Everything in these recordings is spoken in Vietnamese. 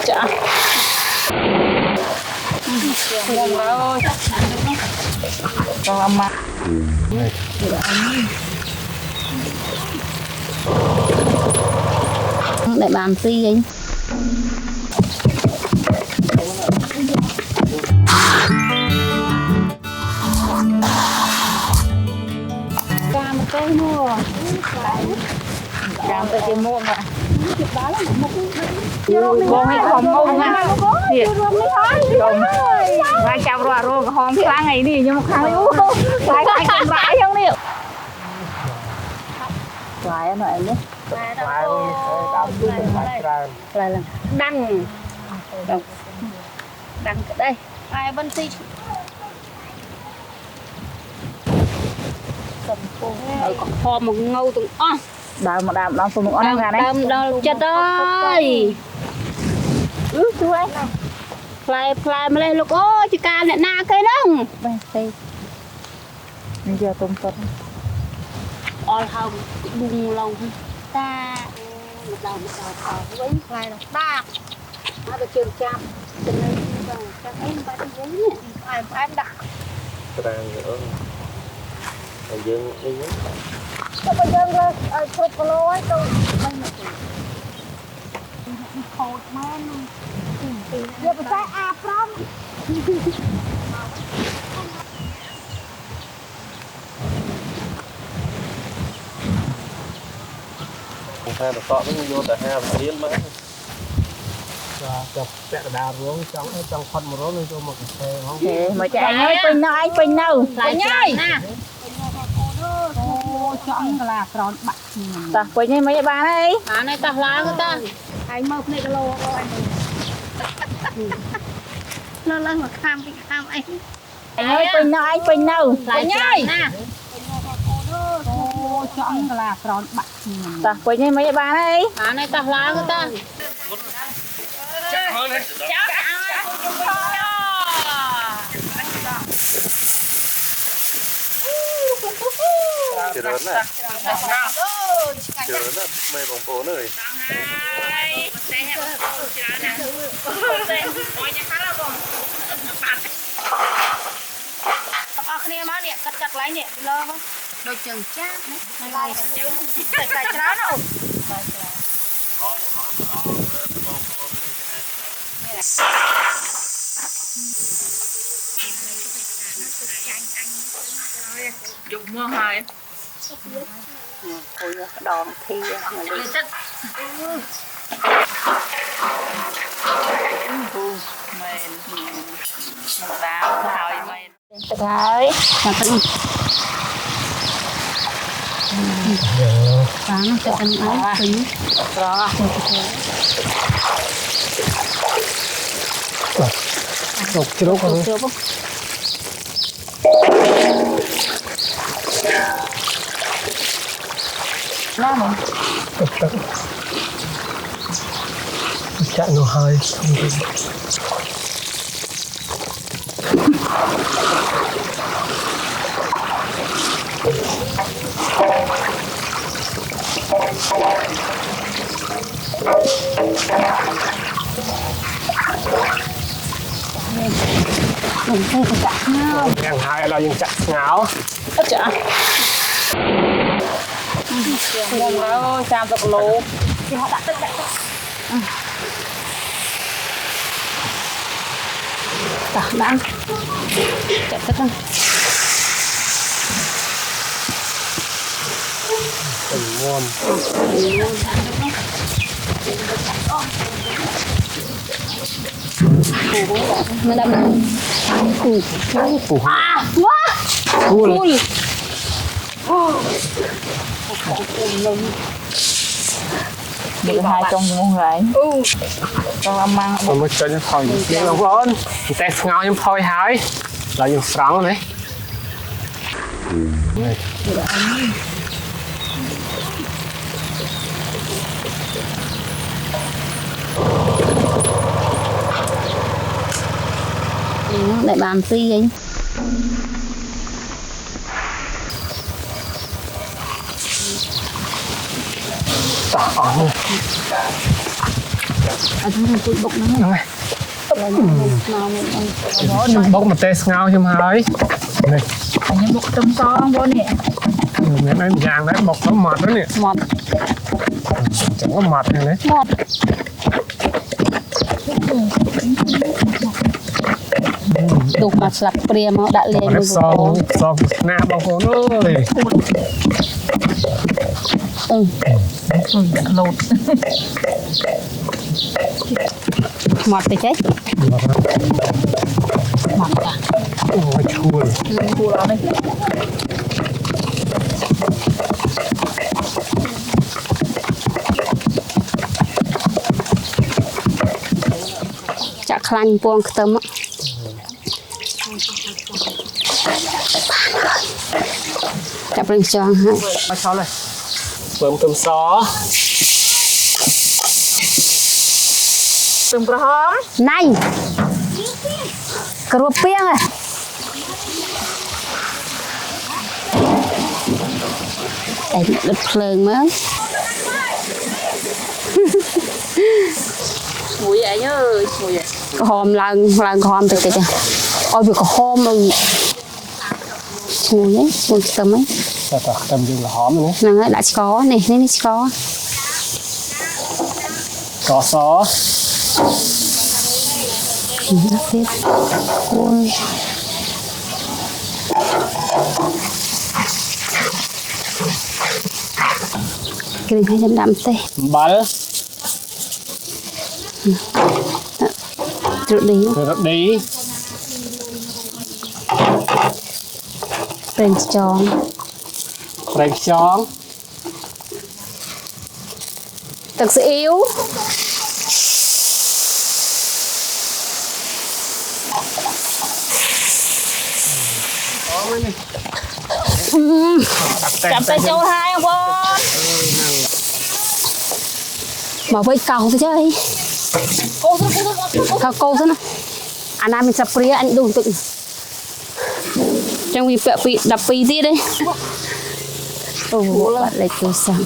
chả còn làm mà để bàn gì anh cam cái mua cam cái mua mà con hay không ngon á thiệt không vài trăm rồi rồi hòn sáng ngày đi nhưng mà khang đi lại lại còn vãi không đi vãi anh này nhé lại là đăng đăng đây ai bên ti còn kho một ngâu từng đào một đàm đào một ngón gà đấy đào chết ơi chú ấy fly fly mà lên lúc ô chị ca này na cây đông đây bây giờ tôm tôm oi hồng bùng lòng ta một đầu với fly là ta nó được trường trăm cho nên các em ba đi giấy nè em đặt cái đang nữa dương đi cho bây giờ rồi chụp lô ấy tôi khổ mà giờ phải sai áp lắm không thay được cọ nó vô tại hai và điên mà chụp vẽ đào ruộng trong phân một rốn lên cho một cái xe không mà chạy ơi pin đâu lại nhai chọn là tròn bạc ta quay nhai mấy bà đây này ta lá của ta anh mơ này cái lô anh nó lên mà kham anh ơi pin đâu lại nhai chọn là tròn bạc ta quay nhai mấy bà đây này ta lá của ta chưa lớn nè chưa lớn nè mày bóng bố nữa kia má nè cắt lấy nè lo không đôi chừng chát này xài cháo đâu dùng mưa hồi ôi đòn thi mà đi thích mền vào thôi mền đấy là phân sáng cho ăn áo phí đó đục chưa đâu còn nó mình chạy nó hơi mình thấy phải chặt nhau hàng hai là những chặt ngáo chả không ơi sao tập lố thì họ đặt tất cả đã chạy tất cả ngon nó đâm quá ui được hai trong môn gái con làm mang còn một chân khỏi những lòng ơn thì tay ngáo những phôi hái là những sáng này lại bàn gì anh thằng tụi bốc nó này bốc một tê ngao chim hái này anh bốc tôm con vô nè mẹ nói vàng đấy bọc nó mọt đó nè mọt chẳng có mọt này đấy mọt tục mặt sập bìa mà đã lên một son nè bao cô ơi lột mọt thì chết mọt cả ôi chua chua lắm đấy chả khăn buông tấm chả bên trong ha bao cháu này bơm tôm xó tôm cá hóm này cà rốt piêng à đây đập phơi mới mùi vậy nhớ mùi vậy có hôm lần hôm từ từ ôi việc có hôm rồi mùi ấy mùi tầm ấy tầm dương là hóm rồi đấy nàng ấy đã có này nên có xó phết ôi cái này hay đậm tê bál rượu đi Rèn tròn thật sự yếu chậm tay châu hai không con mà với cầu thôi chứ cô thế nào anh em mình sắp ria anh đủ tự trong vì bị đập pì gì đấy bạn lại tôi sang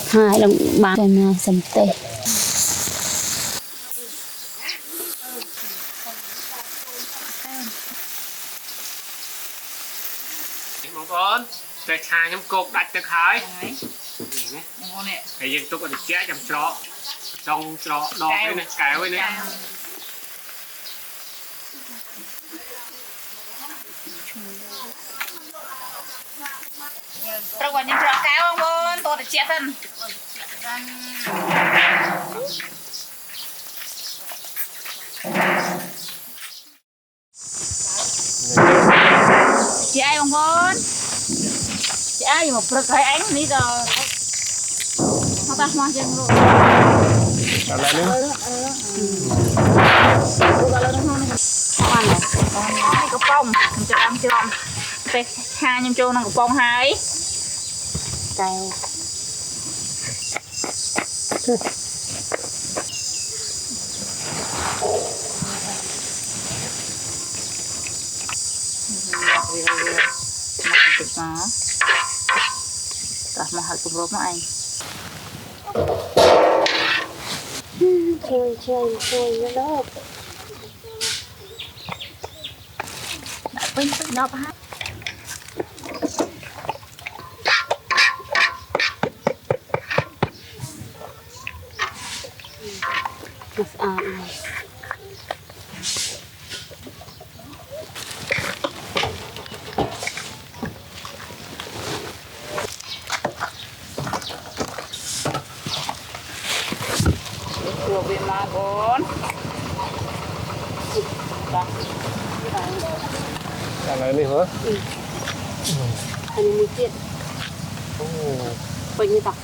hai đồng bán cho nhà sầm tê mong con để chà nhóm cột đặt được hái cái dân tôi có được chẽ trong chó đo cái này kéo cái này trâu còn những trò cao không con tôi được chết thân chị ai không con chị ai mà bật cái ánh đi giờ nó ta mang chân rồi làm lại nữa hai cục bông mình cho ăn chưa không hai nhâm trâu năng cục bông hai cay tak mahal tu berapa ai chơi đó nak pun nak apa Mas này Dua bima con. làm lại nữa hả anh mình tiện bao nhiêu tao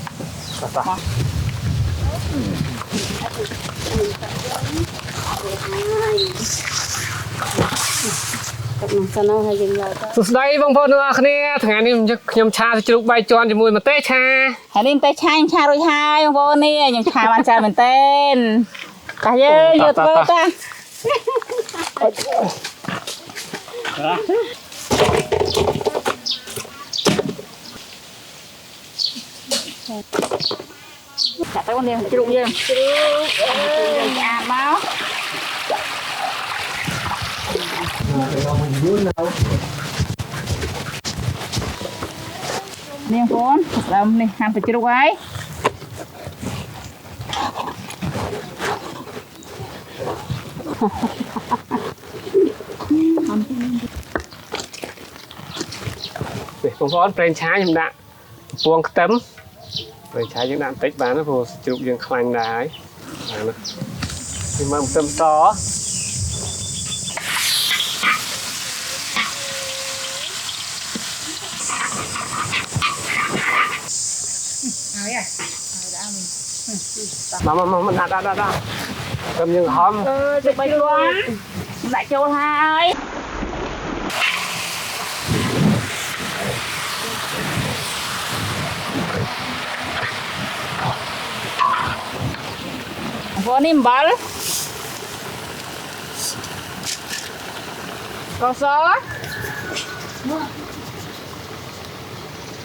สุดท้ายบางคนว่าเนี่ยทางงานนี้มันจะยำชาจะลุกใบจอนจะมวยมาเตะชา Hari ini teh chai rồi hai ông con nè, nhưng chai bạn chai mình tên. Cả dơ dơ tơ ta. chặt tay con đi chứ đụng gì máu niềng phun làm này hàng phải chưa đâu ấyผมพร้อมเป็นช้าอย่างนั้นพวงเต็มเป็นช้าอย่างนั้นติดบ้านนะผมจุกยังคลังได้นะที่มันเต็มต่อmà đã cầm những hòm được bay luôn lại châu hai vô niềm bal có gió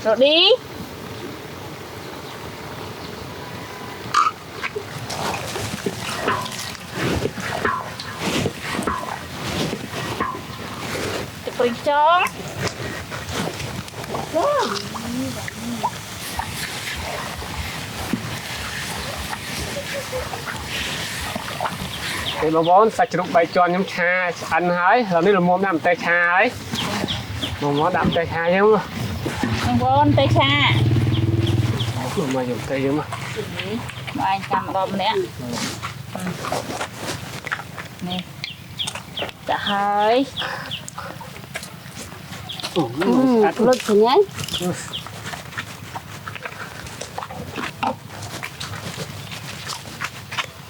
rồi đi Pericong. thì bà bón sạch rụng bày tròn nhóm cha ăn hái rồi đây là mồm đạm tay cha ấy mồm nó đạm tay cha chứ không Con tay cha mà dùng tay chứ mà anh cầm đom nè nè đã hơi lực thì nhé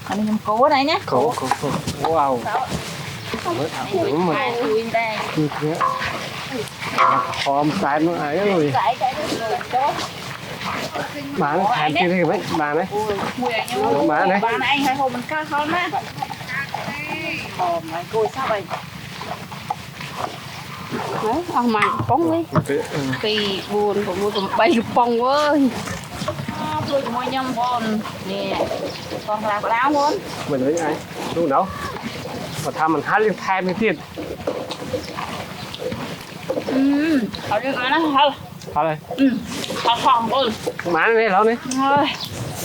anh nhầm cố đây nhé cố wow đúng mà hòm sai nó ấy rồi bán hàng kia thì mấy bà đấy bán đấy bán anh hai hôm mình ca con á mày cô sao vậy đấy ông mày bóng đi vì buồn của mua tụi bay lục bông ơi tôi mua nhâm con nè còn làm áo luôn mình với ai đúng đâu mà tham mình hát lên thay mới tiền ở đây nó hơi thôi đây họ phòng ơi bán đây lâu đấy thôi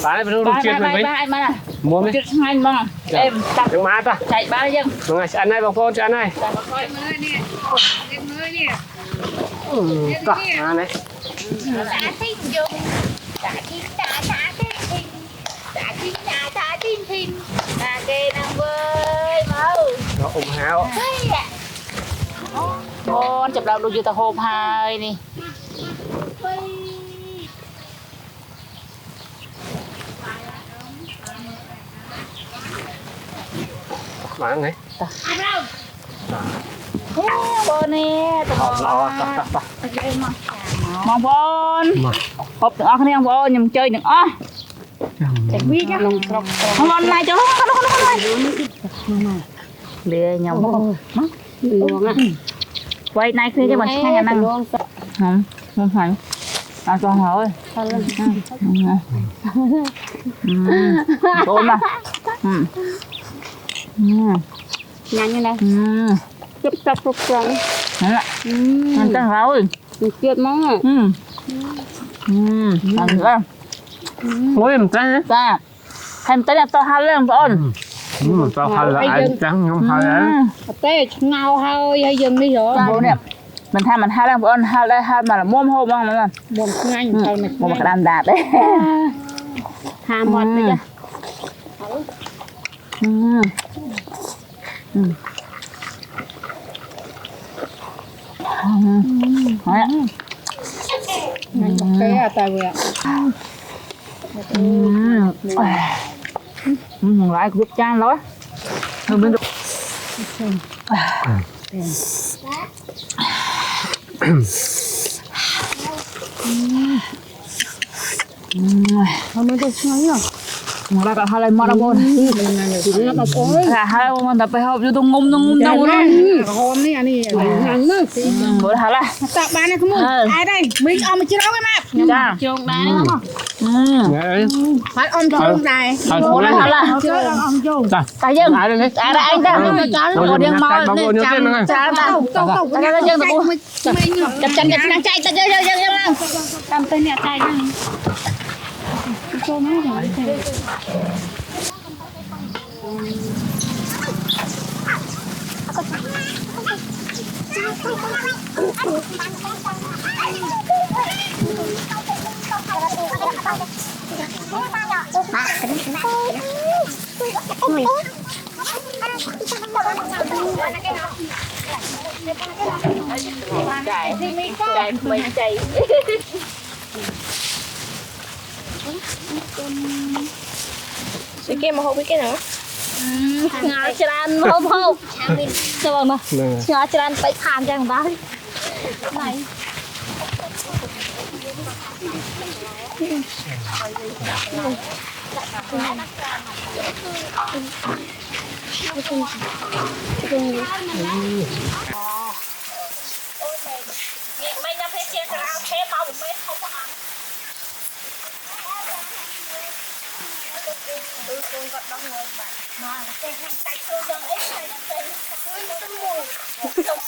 bán đây phải đúng chuyện rồi ba mà mua đi chuyện ngay mà em tập đừng má ta chạy ba dân mọi người ăn này bằng con cho ăn này ăn này nó ủng hào con chụp đầu đôi như tao hôm hai nè bán này con nè mong con hộp được ăn không con nhầm chơi đừng ó biết nhá không con này cho nó lìa nhau quay này kia cho mình hai nhà năng không phải à cho hỏi tốt mà nhanh như này chụp chụp trắng ăn trắng rồi chết món rồi ăn nữa ôi em trắng ta em tới là to hai lên con tao hay là ai trắng không hay đấy té ngao hơi hay dừng đi rồi bố nè mình hai lên con hai đây hai mà là muôn hôm không mà buồn ngay thôi này một cái đàn đạt đấy hà mọt đấy cái à tài vừa lại giúp chan đó rồi bên không có nói nhá mà cả hai lần mà đâu buồn cả hai lần tập phải học vô tung ngum đâu đó hôm nay anh đi hàng nữa bữa hả là tao bán này không muốn ai đây mình ông mà chưa đâu em ạ cha trường đá đấy không Đấy. Phát ôm chung này. Thôi xuống đây. Rồi. Tại dân. Ai lên đi. À đây anh ta. Rồi Điên mau bóng đi vô nhớ trên nữa. chạm ta. Ta dân tụi. Chặt chân đang chạy ta dân. Cầm tên nhà chạy này. Cho nó rồi. Chạy mình chạy. Cái kia mà hộp cái nữa. Ngã chân hộp. Cho mà. Ngã chân phải than cho bà. Này. Mấy năm thế kia ra thế bao một mét không có ăn. Tôi còn đóng ngồi bạn. Mà cái tay tôi đang ấy tay tôi mùi. Không